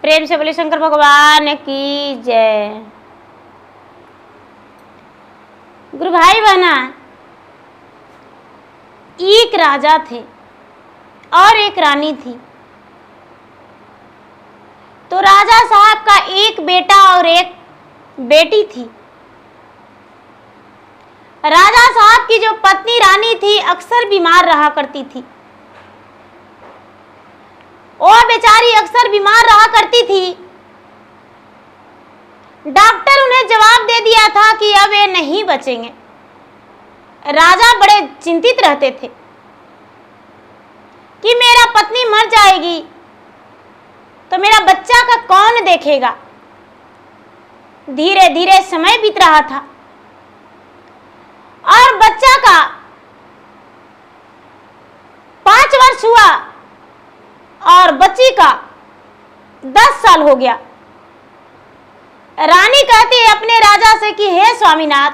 प्रेम से बोले शंकर भगवान की जय। गुरु भाई बहना, एक राजा थे और एक रानी थी। तो राजा साहब का एक बेटा और एक बेटी थी। राजा साहब की जो पत्नी रानी थी अक्सर बीमार रहा करती थी। वो बेचारी अक्सर बीमार रहा करती थी। डॉक्टर उन्हें जवाब दे दिया था कि अब ये नहीं बचेंगे। राजा बड़े चिंतित रहते थे कि मेरा पत्नी मर जाएगी तो मेरा बच्चा का कौन देखेगा। धीरे धीरे समय बीत रहा था और बच्चा का 5 वर्ष हुआ और बच्ची का 10 साल हो गया। रानी कहती है अपने राजा से कि हे स्वामीनाथ,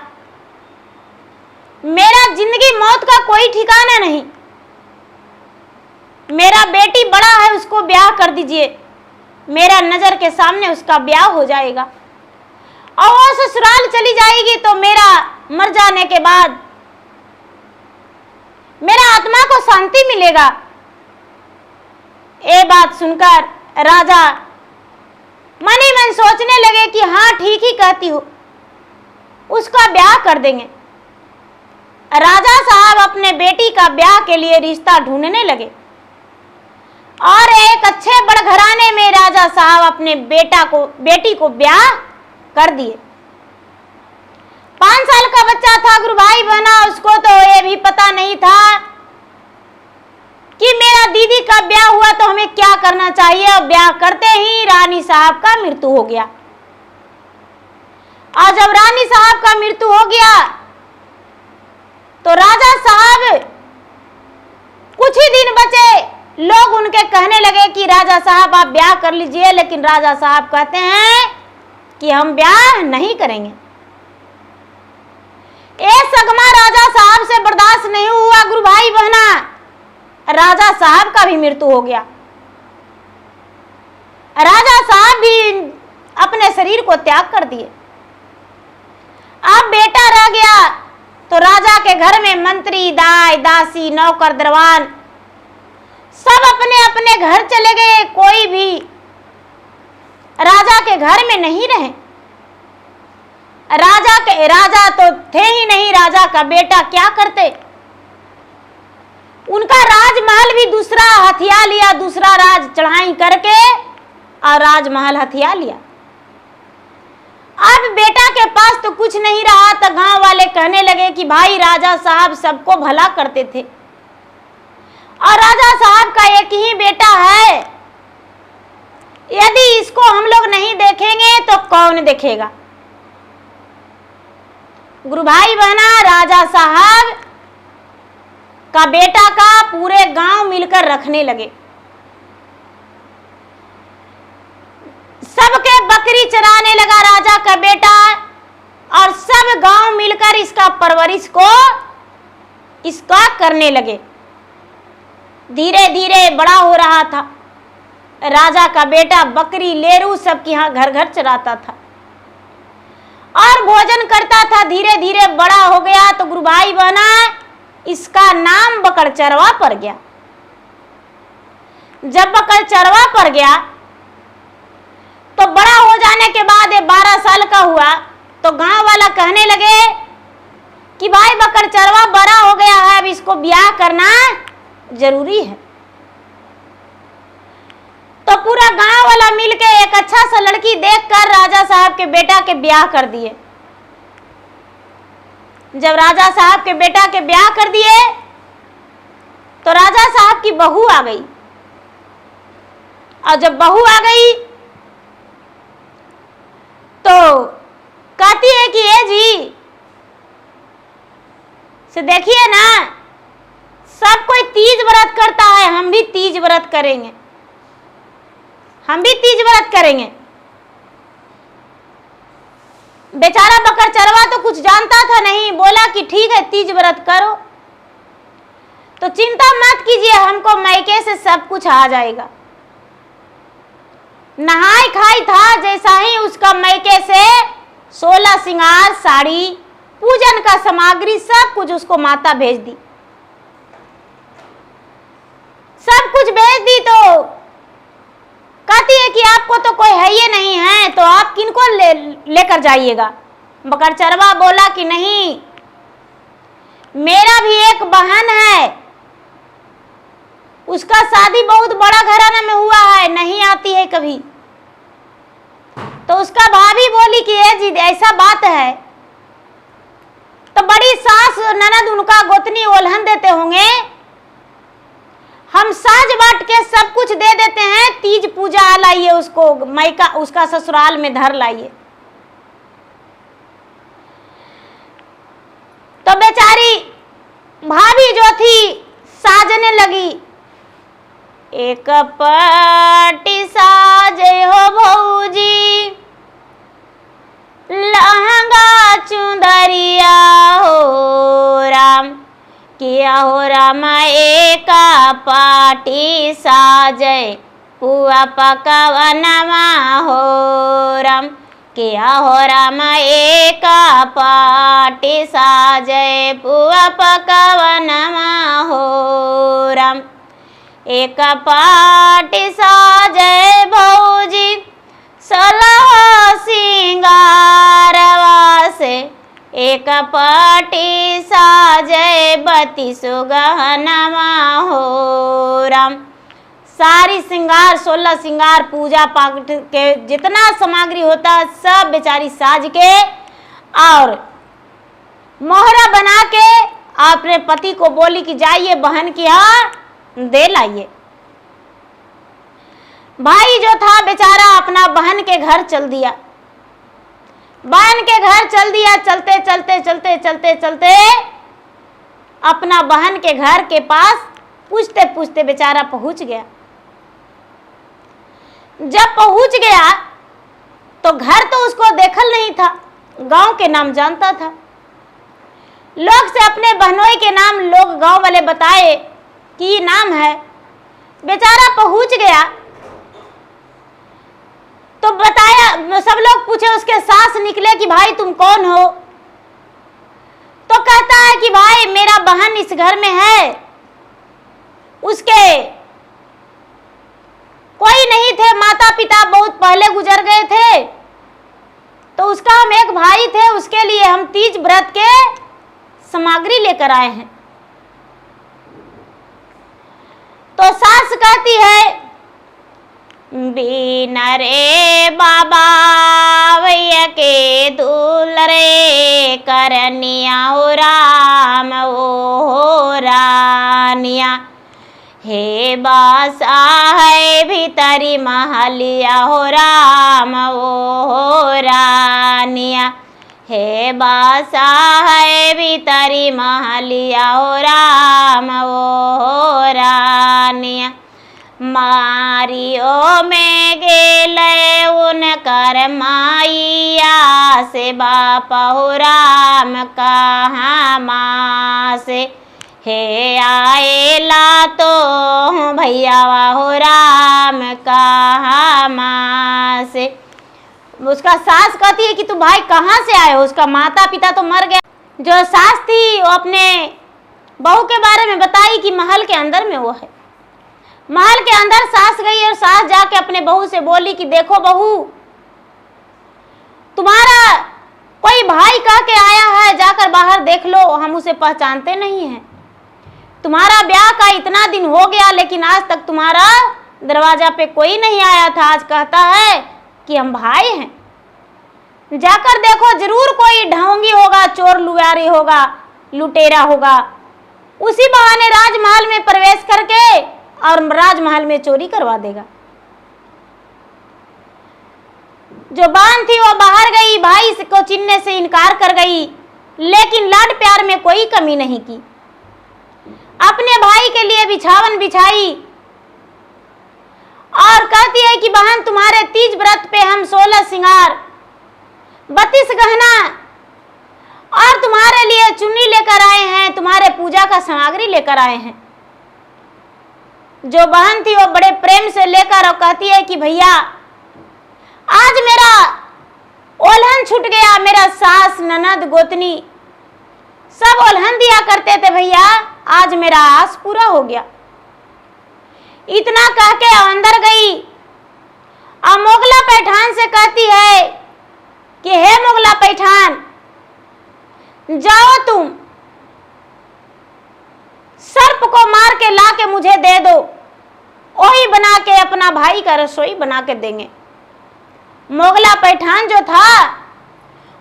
मेरा जिंदगी मौत का कोई ठिकाना नहीं। मेरा बेटी बड़ा है, उसको ब्याह कर दीजिए। मेरा नजर के सामने उसका ब्याह हो जाएगा और वो ससुराल चली जाएगी तो मेरा मर जाने के बाद मेरा आत्मा को शांति मिलेगा। ये बात सुनकर राजा मन ही मन सोचने लगे कि हाँ ठीक ही कहती हो, उसका ब्याह कर देंगे। राजा साहब अपने बेटी का ब्याह के लिए रिश्ता ढूंढने लगे और एक अच्छे बड़ घराने में राजा साहब अपने बेटी को ब्याह कर दिए। 5 साल का बच्चा था गुरु भाई बहना, उसको तो ये भी पता नहीं था कि मेरा दीदी का ब्याह हुआ तो हमें क्या करना चाहिए। और ब्याह करते ही रानी साहब का मृत्यु हो गया। और जब रानी साहब का मृत्यु हो गया तो राजा साहब कुछ ही दिन बचे, लोग उनके कहने लगे कि राजा साहब आप ब्याह कर लीजिए, लेकिन राजा साहब कहते हैं कि हम ब्याह नहीं करेंगे। ये सगमा राजा साहब से बर्दाश्त नहीं हुआ गुरु भाई बहना, राजा साहब का भी मृत्यु हो गया। राजा साहब भी अपने शरीर को त्याग कर दिए। अब बेटा रह गया तो राजा के घर में मंत्री, दाई, दासी, नौकर, दरबान सब अपने अपने घर चले गए। कोई भी राजा के घर में नहीं रहे। राजा तो थे ही नहीं, राजा का बेटा क्या करते। उनका राजमहल भी दूसरा हथिया लिया, दूसरा राज चढ़ाई करके और राजमहल हथिया लिया। अब बेटा के पास तो कुछ नहीं रहा। तो गांव वाले कहने लगे कि भाई राजा साहब सबको भला करते थे और राजा साहब का एक ही बेटा है, यदि इसको हम लोग नहीं देखेंगे तो कौन देखेगा। गुरु भाई बहना, राजा साहब का बेटा का पूरे गांव मिलकर रखने लगे। सबके बकरी चराने लगा राजा का बेटा और सब गांव मिलकर इसका परवरिश को इसका करने लगे। धीरे धीरे बड़ा हो रहा था। राजा का बेटा बकरी, लेरू सबके यहाँ घर घर चराता था और भोजन करता था। धीरे धीरे बड़ा हो गया तो गुरु भाई बहना इसका नाम बकरचरवा पड़ गया। जब बकरचरवा पड़ गया तो बड़ा हो जाने के बाद 12 साल का हुआ तो गांव वाला कहने लगे कि भाई बकरचरवा बड़ा हो गया है, अब इसको ब्याह करना जरूरी है। तो पूरा गांव वाला मिलके एक अच्छा सा लड़की देखकर राजा साहब के बेटा के ब्याह कर दिए। जब राजा साहब के बेटा के ब्याह कर दिए तो राजा साहब की बहू आ गई। और जब बहू आ गई तो कहती है कि ये जी से देखिए ना, सब कोई तीज व्रत करता है, हम भी तीज व्रत करेंगे, हम भी तीज व्रत करेंगे। बेचारा बकरचरवा तो कुछ जानता था नहीं, बोला कि ठीक है तीज व्रत करो। तो चिंता मत कीजिए, हमको मायके से सब कुछ आ जाएगा। नहाई खाई था जैसा ही उसका मैके से 16 श्रृंगार, साड़ी, पूजन का सामग्री सब कुछ उसको माता भेज दी। सब कुछ भेज दी तो कहती है कि आपको तो कोई है ही नहीं है, तो आप किनको लेकर जाइएगा। बकरचरवा बोला कि नहीं, मेरा भी एक बहन है, उसका शादी बहुत बड़ा घराना में हुआ है, नहीं आती है कभी। तो उसका भाभी बोली कि ये जी ऐसा बात है, तो बड़ी सास ननद उनका गोतनी ओल्हन देते होंगे, हम साज बांट के सब कुछ दे देते हैं, तीज पूजा लाइए उसको, मायका उसका ससुराल में धर लाइए। तो बेचारी भाभी जो थी साजने लगी, एक पटी साजे हो भौजी, लहंगा चुंदरिया हो राम, किया हो राम एक पाटी साजे, पुआ पकवनमा हो राम, किया हो राम एक पाटी साजे, पुआ पकवनमा हो राम। एक पाटी साजे भौजी, 16 श्रृंगारवा से, एक पाटी साजे 32 गहनवा हो राम। सारी श्रृंगार, 16 श्रृंगार, पूजा पाठ के जितना सामग्री होता है सब बेचारी साज के और मोहरा बना के अपने पति को बोली कि जाइए बहन के यहाँ दे लाइए। भाई जो था बेचारा अपना बहन के घर चल दिया। बहन के घर चल दिया, चलते चलते चलते चलते चलते अपना बहन के घर के पास पूछते पूछते बेचारा पहुंच गया। जब पहुंच गया तो घर तो उसको देखल नहीं था, गांव के नाम जानता था। लोग से अपने बहनोई के नाम लोग गांव वाले बताए कि ये नाम है। बेचारा पहुंच गया तो बताया, सब लोग पूछे, उसके सास निकले कि भाई तुम कौन हो? तो कहता है कि भाई मेरा बहन इस घर में है, उसके कोई नहीं थे, माता पिता बहुत पहले गुजर गए थे, तो उसका हम एक भाई थे, उसके लिए हम तीज व्रत के सामग्री लेकर आए हैं। तो सास कहती है, बीना रे बाबा भैया के दुलरे, करनिया हो राम हो रानिया, हे बासा है भीतरी महलिया हो राम हो रानिया, हे बासा है भीतरी महलिया हो राम हो रानिया। मारियो में गेले उनकर माइया से, बापा हो राम कहाँ माँ से, हे आएला तो भैया हो राम कहाँ माँ से। उसका सास कहती है कि तू भाई कहाँ से आए हो? उसका माता पिता तो मर गया। जो सास थी वो अपने बहू के बारे में बताई कि महल के अंदर में वो है। महल के अंदर सास गई और सास जाके अपने बहू से बोली कि देखो बहू, तुम्हारा कोई भाई कह के आया है, जाकर बाहर देख लो, हम उसे पहचानते नहीं हैं। तुम्हारा ब्याह का इतना दिन हो गया लेकिन आज तक तुम्हारा दरवाजा पे कोई नहीं आया था, आज कहता है कि हम भाई हैं। जाकर देखो, जरूर कोई ढोंगी होगा, चोर लुयारी होगा, लुटेरा होगा, उसी बहाने राजमहल में प्रवेश करके और राजमहल में चोरी करवा देगा। जो बहन थी वो बाहर गई, भाई को चिन्हने से इनकार कर गई, लेकिन लाड प्यार में कोई कमी नहीं की। अपने भाई के लिए बिछावन बिछाई और कहती है कि बहन तुम्हारे तीज व्रत पे हम 16 श्रृंगार, 32 गहना और तुम्हारे लिए चुन्नी लेकर आए हैं, तुम्हारे पूजा का सामग्री लेकर आए हैं। जो बहन थी वो बड़े प्रेम से लेकर और कहती है कि भैया आज मेरा ओल्हन छूट गया। मेरा सास ननद गोतनी सब ओल्हन दिया करते थे भैया, आज मेरा आस पूरा हो गया। इतना कह के अंदर गई और मोगला पैठान से कहती है कि हे मोगला पैठान, जाओ तुम सर्प को मार के ला के मुझे दे दो, वही बना के अपना भाई का रसोई बना के देंगे। मोगला पैठान जो था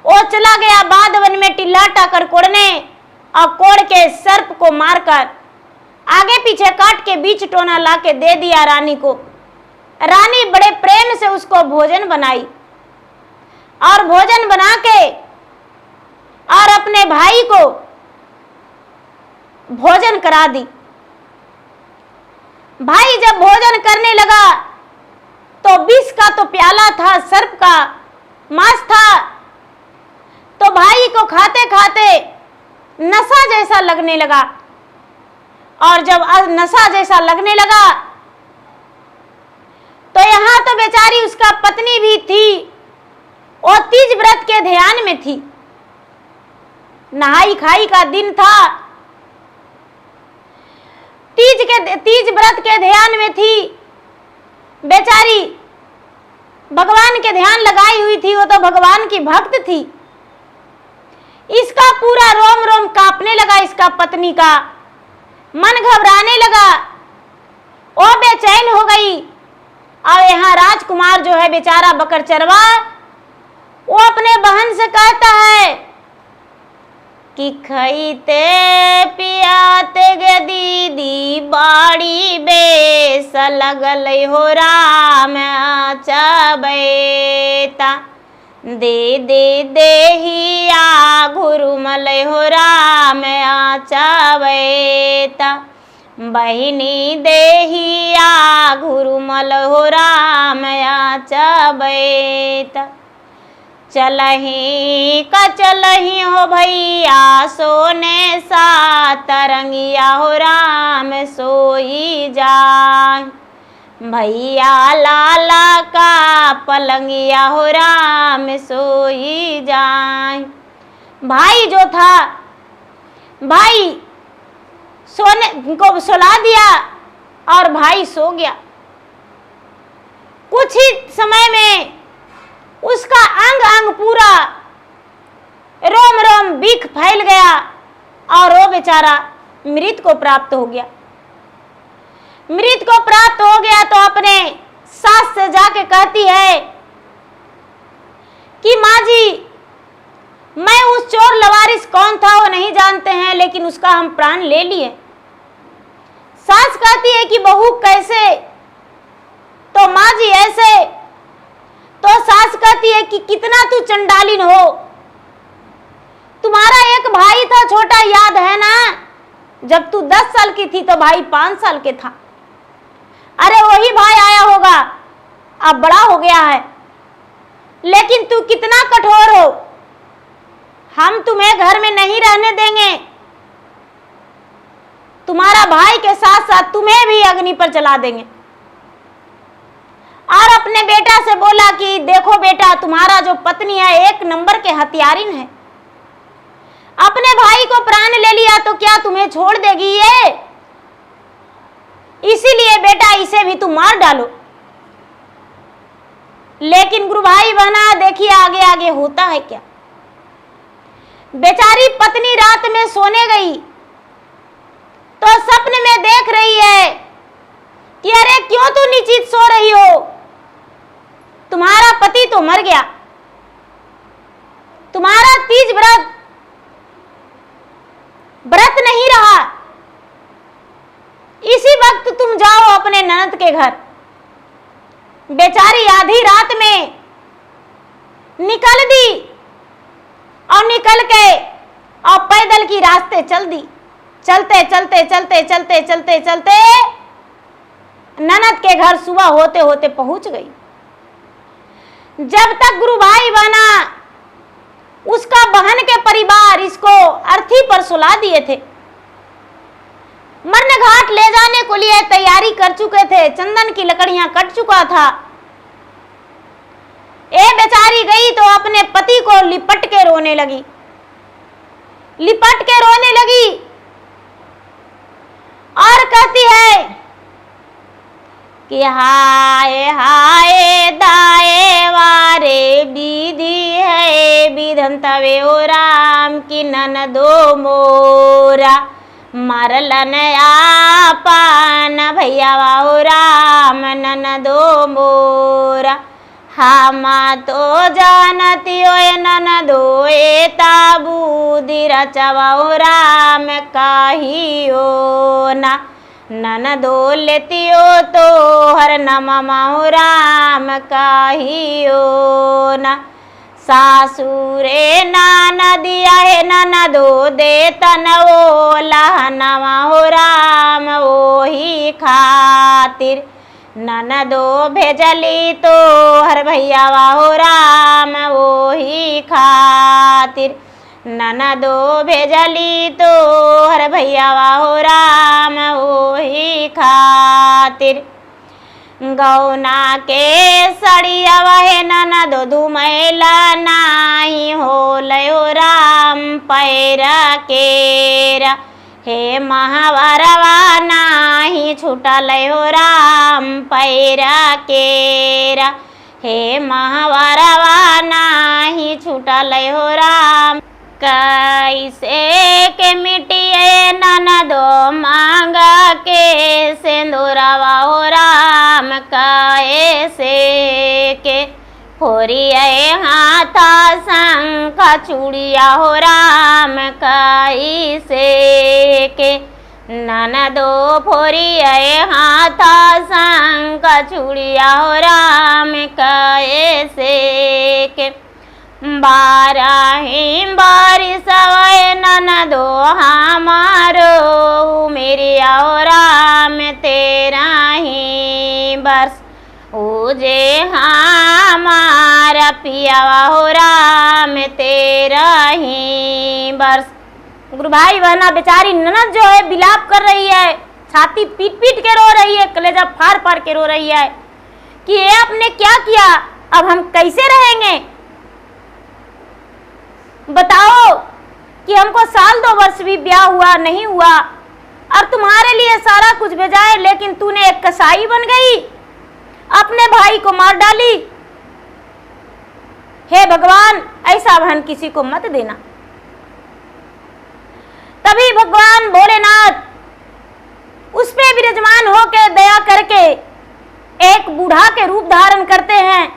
वो चला गया बादवन में टिल्ला टाकर कोड़ने और कोड़ के सर्प को मारकर आगे पीछे काट के बीच टोना ला के दे दिया रानी को। रानी बड़े प्रेम से उसको भोजन बनाई और भोजन बना के और अपने भाई को भोजन करा दी। भाई जब भोजन करने लगा तो विष का तो प्याला था, सर्प का मांस था, तो भाई को खाते खाते नशा जैसा लगने लगा। और जब नशा जैसा लगने लगा तो यहां तो बेचारी उसका पत्नी भी थी, वो तीज व्रत के ध्यान में थी, नहाई खाई का दिन था, तीज व्रत के ध्यान में थी बेचारी, भगवान के ध्यान लगाई हुई थी, वो तो भगवान की भक्त थी। इसका पूरा रोम रोम कांपने लगा, इसका पत्नी का मन घबराने लगा, वो बेचैन हो गई। और यहाँ राजकुमार जो है बेचारा बकर चरवा, वो अपने बहन से कहता है कि खईते पियाते गे दीदी बाड़ी बेस लगल हो राम चबैता, दे दे देहिया घुरुमल हो राम चबैता, बहिनी देहिया घुरुमल हो राम चबैता, चलही का चलही हो भैया सोने सा तरंगिया हो राम सोई जाए, भैया लाला का पलंगिया हो राम सोई जाए। भाई जो था, भाई सोने को सुला दिया और भाई सो गया। कुछ ही समय में उसका अंग अंग पूरा रोम रोम बिख फैल गया और वो बेचारा मृत को प्राप्त हो गया। मृत को प्राप्त हो गया तो अपने सास से जाके कहती है कि माँ जी, मैं उस चोर लवारिस कौन था वो नहीं जानते हैं, लेकिन उसका हम प्राण ले लिए। सास कहती है कि बहू कैसे? तो माँ जी ऐसे। तो सास कहती है कि कितना तू चंडालिन हो, तुम्हारा एक भाई था छोटा, याद है ना? जब तू 10 साल की थी तो भाई 5 साल के था। अरे वही भाई आया होगा, अब बड़ा हो गया है, लेकिन तू कितना कठोर हो, हम तुम्हें घर में नहीं रहने देंगे, तुम्हारा भाई के साथ साथ तुम्हें भी अग्नि पर जला देंगे। और अपने बेटा से बोला कि देखो बेटा, तुम्हारा जो पत्नी है 1 नंबर के हथियारिन है, अपने भाई को प्राण ले लिया तो क्या तुम्हें छोड़ देगी ये? इसीलिए बेटा इसे भी तुम मार डालो। लेकिन गुरु भाई बहना देखिए आगे आगे होता है क्या। बेचारी पत्नी रात में सोने गई तो सपने में देख रही है कि अरे क्यों तू निश्चित सो रही हो, तुम्हारा पति तो मर गया, तुम्हारा तीज व्रत नहीं रहा, इसी वक्त तुम जाओ अपने ननद के घर। बेचारी आधी रात में निकल दी और निकल के और पैदल की रास्ते चल दी। चलते चलते चलते चलते चलते चलते ननद के घर सुबह होते होते पहुंच गई। जब तक गुरु भाई बना, उसका बहन के परिवार इसको अर्थी पर सुला दिए थे, मरने घाट ले जाने को लिए तैयारी कर चुके थे, चंदन की लकड़ियां कट चुका था। गई तो अपने पति को लिपट के रोने लगी, लिपट के रोने लगी और कहती है कि हाय हाय दाए वारे विधि है विधन तवे ओ राम की ननदो मोरा मरलन आपन भैया वाओ राम ननदो मोरा हम तो जानती हो ननदो ए ताबूदी रचवाओ राम काहियो ना ननदो लेतियो तो हर नममाओ राम काहियो ना सासुरे ननदिया है ननदो दे तनवो लहनवाओ राम ओही खातिर ननदो भेजली तो हर भैया वाहो राम ओही खातिर ननदो भेजली तो हर भैया वाहो राम ओही खातिर गौना के सड़िया वहे ननदो धुमैला नाही हो लयो राम पैरा केरा हे महावरवा नाही छूटल हो राम पैरा केरा हे महावरवा नाही छूटल हो राम कैसे के मिटिए ननदो मांगा के सिंदूरवा हो राम कैसे के फोरिए हाथा शंख चूड़िया हो राम कैसे के ननदो फोरिए हाथा शंख चूड़िया हो राम कैसे के बारही बारिशवे ननदो हमारो मेरी हो राम तेरा ही बरस ओजे हमारा पियावा हो राम तेरा ही बरस। गुरु भाई बहना बेचारी ननद जो है बिलाप कर रही है, छाती पीट पीट के रो रही है, कलेजा फाड़ फाड़ के रो रही है कि ये आपने क्या किया, अब हम कैसे रहेंगे। बताओ कि हमको साल 2 वर्ष भी ब्याह हुआ नहीं हुआ और तुम्हारे लिए सारा कुछ भेजा है, लेकिन तूने एक कसाई बन गई, अपने भाई को मार डाली। हे भगवान ऐसा बहन किसी को मत देना। तभी भगवान भोलेनाथ उस पे विराजमान होकर दया करके एक बूढ़ा के रूप धारण करते हैं।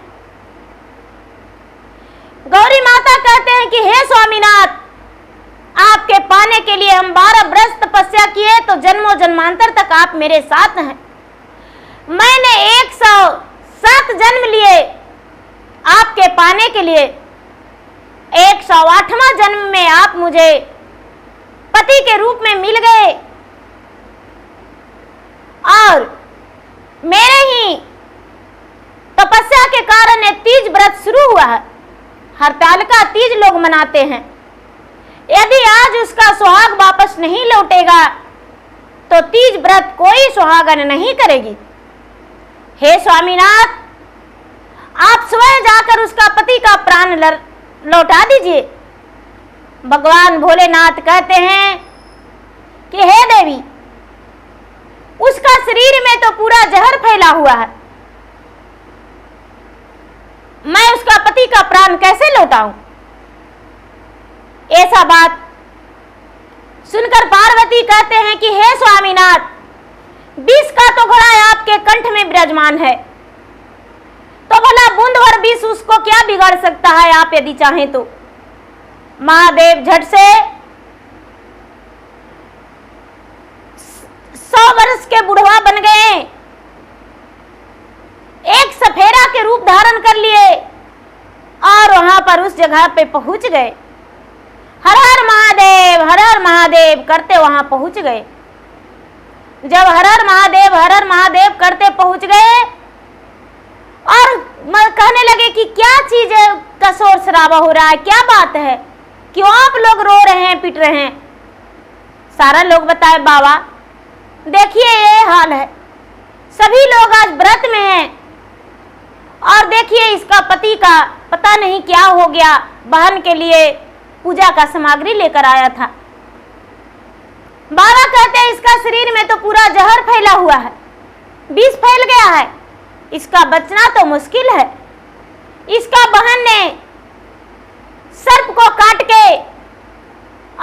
गौरी माता कहते हैं कि हे स्वामीनाथ, आपके पाने के लिए हम 12 वर्ष तपस्या किए तो जन्मों जन्मांतर तक आप मेरे साथ हैं। मैंने 107 जन्म लिए आपके पाने के लिए, 108वां जन्म में आप मुझे पति के रूप में मिल गए और मेरे ही तपस्या के कारण ये तीज व्रत शुरू हुआ है। हरतालिका तीज लोग मनाते हैं। यदि आज उसका सुहाग वापस नहीं लौटेगा तो तीज व्रत कोई सुहागन नहीं करेगी। हे स्वामीनाथ, आप स्वयं जाकर उसका पति का प्राण लौटा दीजिए। भगवान भोलेनाथ कहते हैं कि हे देवी, उसका शरीर में तो पूरा जहर फैला हुआ है, मैं उसका पति का प्राण कैसे लौटाऊं। ऐसा बात सुनकर पार्वती कहते हैं कि हे स्वामीनाथ, विष का तो घड़ा आपके कंठ में विराजमान है, तो भला बूंद भर विष उसको क्या बिगाड़ सकता है, आप यदि चाहें तो। महादेव झट से 100 वर्ष के बुढ़वा बन गए, एक सफेरा के रूप धारण कर लिए और वहां पर उस जगह पे पहुंच गए। हर हर महादेव करते वहां पहुंच गए। जब हर हर महादेव करते पहुंच गए और कहने लगे कि क्या चीज है का शोर शराबा हो रहा है, क्या बात है, क्यों आप लोग रो रहे हैं, पिट रहे हैं। सारा लोग बताए बाबा देखिए ये हाल है, सभी लोग आज व्रत में हैं और देखिए इसका पता नहीं क्या हो गया, बहन के लिए पूजा का सामग्री लेकर आया था। बाबा कहते हैं इसका शरीर में तो पूरा जहर फैला हुआ है, विष फैल गया है, इसका बचना तो मुश्किल है। इसका बहन ने सर्प को काट के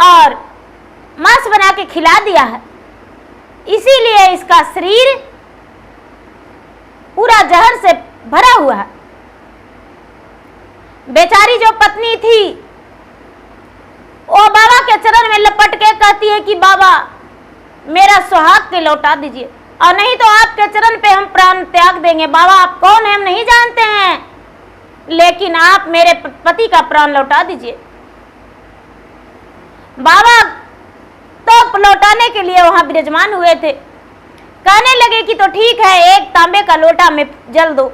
और मांस बना के खिला दिया है, इसीलिए इसका शरीर पूरा जहर से भरा हुआ है। बेचारी जो पत्नी थी वो बाबा के चरण में लपट के कहती है कि बाबा मेरा सुहाग के लौटा दीजिए, और नहीं तो आपके चरण पे हम प्राण त्याग देंगे। बाबा आप कौन है हम नहीं जानते हैं, लेकिन आप मेरे पति का प्राण लौटा दीजिए। बाबा तो लौटाने के लिए वहां विराजमान हुए थे। कहने लगे कि तो ठीक है, एक तांबे का लोटा में जल दो।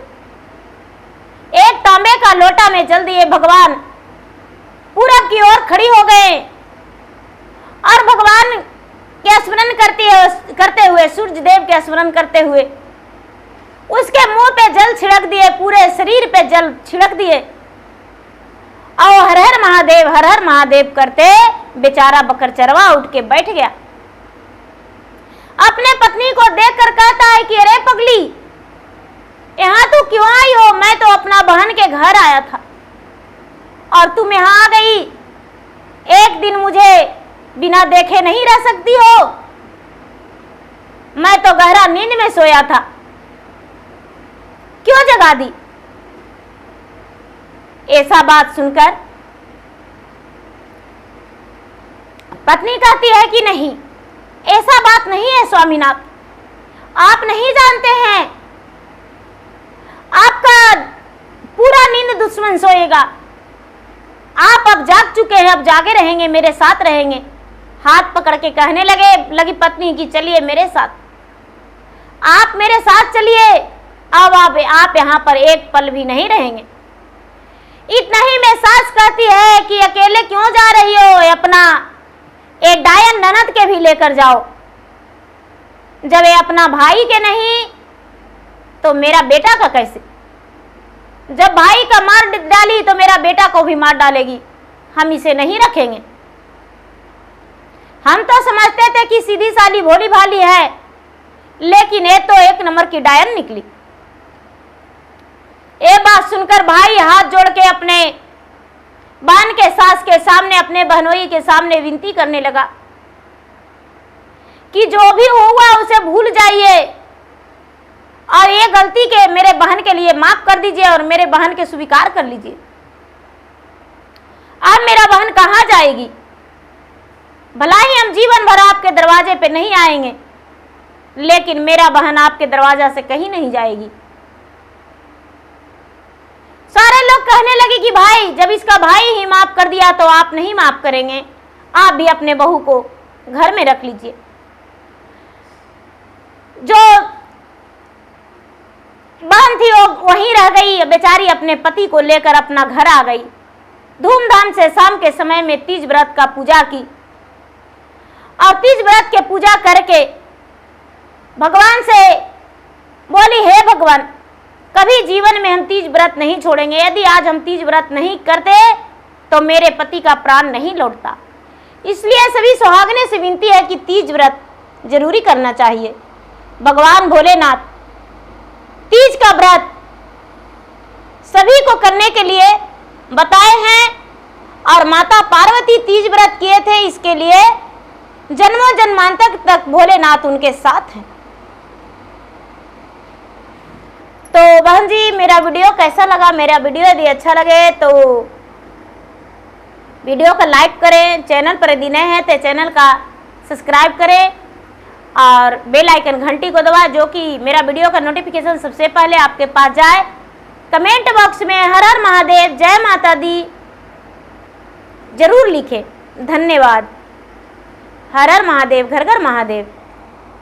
एक तांबे का लोटा में जल दिए। भगवान पूरब की ओर खड़ी हो गए और भगवान के स्मरण करते हुए, सूर्य देव के स्मरण करते हुए उसके मुंह पे जल छिड़क दिए, पूरे शरीर पे जल छिड़क दिए और हर हर महादेव करते बेचारा बकरचरवा उठ के बैठ गया। अपने पत्नी को देखकर कहता है कि अरे पगली, यहाँ तू क्यों आई हो? मैं तो अपना बहन के घर आया था और तुम यहाँ आ गई। एक दिन मुझे बिना देखे नहीं रह सकती हो, मैं तो गहरा नींद में सोया था, क्यों जगा दी? ऐसा बात सुनकर पत्नी कहती है कि नहीं, ऐसा बात नहीं है स्वामीनाथ, आप नहीं जानते हैं, आपका पूरा नींद दुश्मन सोएगा। आप अब जाग चुके हैं, अब जागे रहेंगे, मेरे साथ रहेंगे। हाथ पकड़ के कहने लगी पत्नी कि चलिए मेरे साथ, आप मेरे साथ चलिए, अब आप यहाँ पर एक पल भी नहीं रहेंगे। इतना ही में सास कहती है कि अकेले क्यों जा रही हो, अपना एक डायन ननद के भी लेकर जाओ। जब ये अपना भाई के नहीं तो मेरा बेटा का कैसे? जब भाई का मार डाली तो मेरा बेटा को भी मार डालेगी, हम इसे नहीं रखेंगे। हम तो समझते थे कि सीधी साली भोली भाली है, लेकिन ये तो एक नंबर की डायन निकली। ये बात सुनकर भाई हाथ जोड़ के अपने बहन के सास के सामने, अपने बहनोई के सामने विनती करने लगा कि जो भी हुआ उसे भूल जाइए और ये गलती के मेरे बहन के लिए माफ कर दीजिए और मेरे बहन के स्वीकार कर लीजिए। अब मेरा बहन कहाँ जाएगी? भला ही हम जीवन भर आपके दरवाजे पे नहीं आएंगे, लेकिन मेरा बहन आपके दरवाजा से कहीं नहीं जाएगी। सारे लोग कहने लगे कि भाई, जब इसका भाई ही माफ कर दिया तो आप नहीं माफ करेंगे, आप भी अपने बहू को घर में रख लीजिए। जो बहन थी वो वहीं रह गई, बेचारी अपने पति को लेकर अपना घर आ गई। धूमधाम से शाम के समय में तीज व्रत का पूजा की और तीज व्रत के पूजा करके भगवान से बोली, हे भगवान, कभी जीवन में हम तीज व्रत नहीं छोड़ेंगे। यदि आज हम तीज व्रत नहीं करते तो मेरे पति का प्राण नहीं लौटता। इसलिए सभी सुहागने से विनती है कि तीज व्रत जरूरी करना चाहिए। भगवान भोलेनाथ तीज का व्रत सभी को करने के लिए बताए हैं और माता पार्वती तीज व्रत किए थे, इसके लिए जन्मों जन्मांतर तक भोलेनाथ उनके साथ हैं। तो बहन जी, मेरा वीडियो कैसा लगा? मेरा वीडियो यदि अच्छा लगे तो वीडियो को लाइक करें, चैनल पर यदि नए हैं तो चैनल का सब्सक्राइब करें और बेल आइकन घंटी को दबाएं, जो कि मेरा वीडियो का नोटिफिकेशन सबसे पहले आपके पास जाए। कमेंट बॉक्स में हर हर महादेव, जय माता दी जरूर लिखें। धन्यवाद। हर हर महादेव, घर घर महादेव।